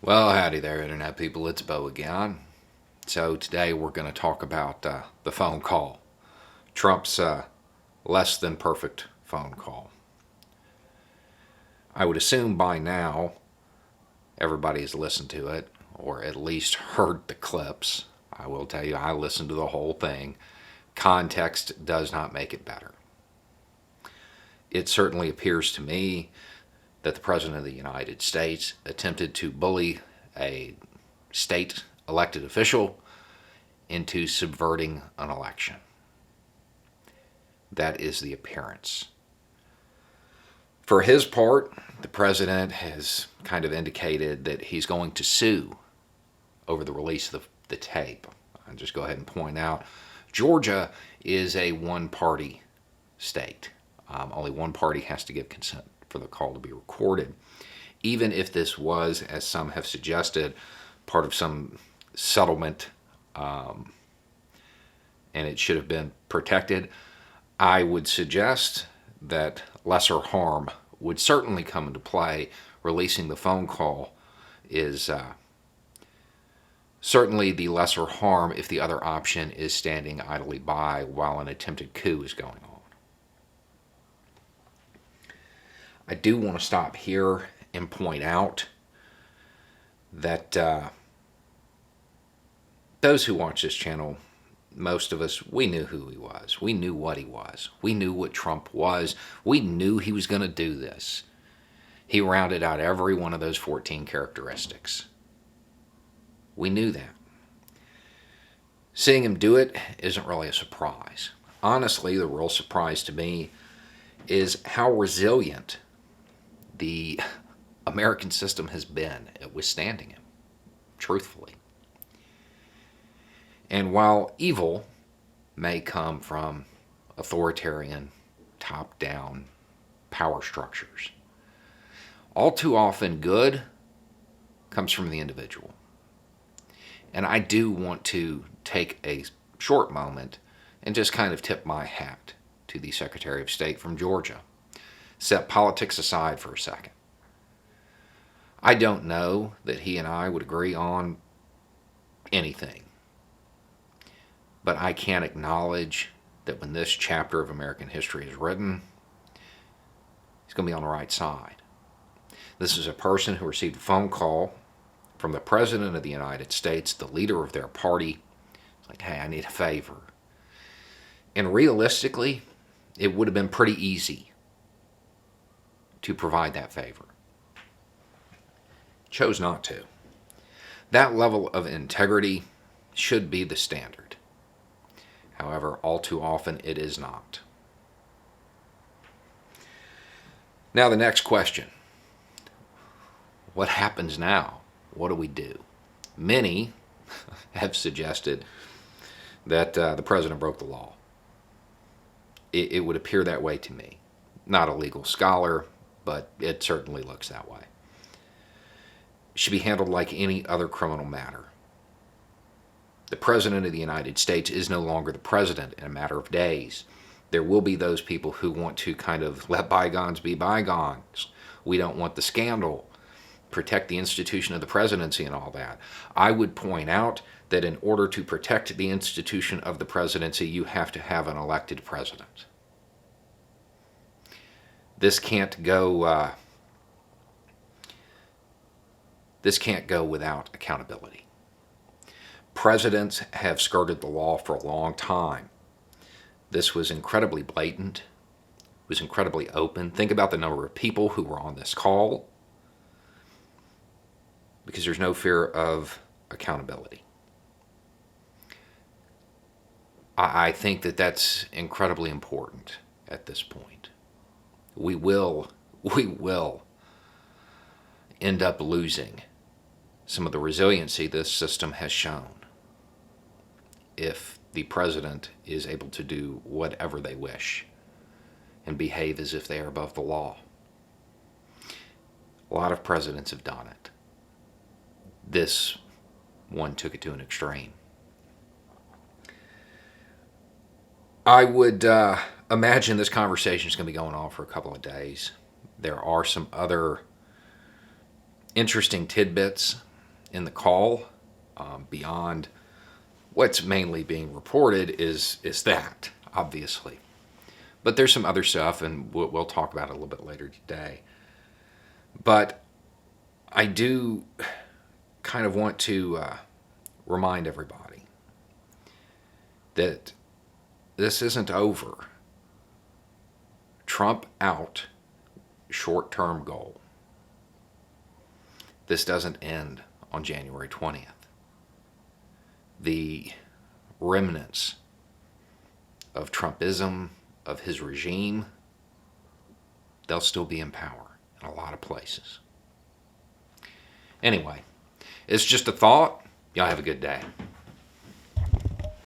Well, howdy there, Internet people. It's Bo again. So, today we're going to talk about the phone call. Trump's less than perfect phone call. I would assume by now everybody has listened to it, or at least heard the clips. I will tell you, I listened to the whole thing. Context does not make it better. It certainly appears to me that the President of the United States attempted to bully a state elected official into subverting an election. That is the appearance. For his part, the president has kind of indicated that he's going to sue over the release of the tape. I'll just go ahead and point out Georgia is a one-party state. Only one party has to give consent for the call to be recorded. Even if this was, as some have suggested, part of some settlement and it should have been protected, I would suggest that lesser harm would certainly come into play. Releasing the phone call is certainly the lesser harm if the other option is standing idly by while an attempted coup is going on. I do want to stop here and point out that those who watch this channel, most of us, we knew who he was. We knew what he was. We knew what Trump was. We knew he was going to do this. He rounded out every one of those 14 characteristics. We knew that. Seeing him do it isn't really a surprise. Honestly, the real surprise to me is how resilient the American system has been at withstanding him, truthfully. And while evil may come from authoritarian, top-down power structures, all too often good comes from the individual. And I do want to take a short moment and just kind of tip my hat to the Secretary of State from Georgia. Set politics aside for a second. I don't know that he and I would agree on anything. But I can acknowledge that when this chapter of American history is written, he's going to be on the right side. This is a person who received a phone call from the President of the United States, the leader of their party. It's like, hey, I need a favor. And realistically, it would have been pretty easy to provide that favor. Chose not to. That level of integrity should be the standard. However, all too often it is not. Now the next question. What happens now? What do we do? Many have suggested that the president broke the law. It would appear that way to me. Not a legal scholar, but it certainly looks that way. It should be handled like any other criminal matter. The President of the United States is no longer the president in a matter of days. There will be those people who want to kind of let bygones be bygones. We don't want the scandal, protect the institution of the presidency and all that. I would point out that in order to protect the institution of the presidency, you have to have an elected president. This can't go without accountability. Presidents have skirted the law for a long time. This was incredibly blatant, was incredibly open. Think about the number of people who were on this call, because there's no fear of accountability. I think that that's incredibly important at this point. We will end up losing some of the resiliency this system has shown if the president is able to do whatever they wish and behave as if they are above the law. A lot of presidents have done it. This one took it to an extreme. I would imagine this conversation is going to be going on for a couple of days. There are some other interesting tidbits in the call, beyond what's mainly being reported, is that, obviously. But there's some other stuff, and we'll talk about it a little bit later today. But I do kind of want to remind everybody that this isn't over. Trump out, short-term goal. This doesn't end on January 20th. The remnants of Trumpism, of his regime, they'll still be in power in a lot of places. Anyway, it's just a thought. Y'all have a good day.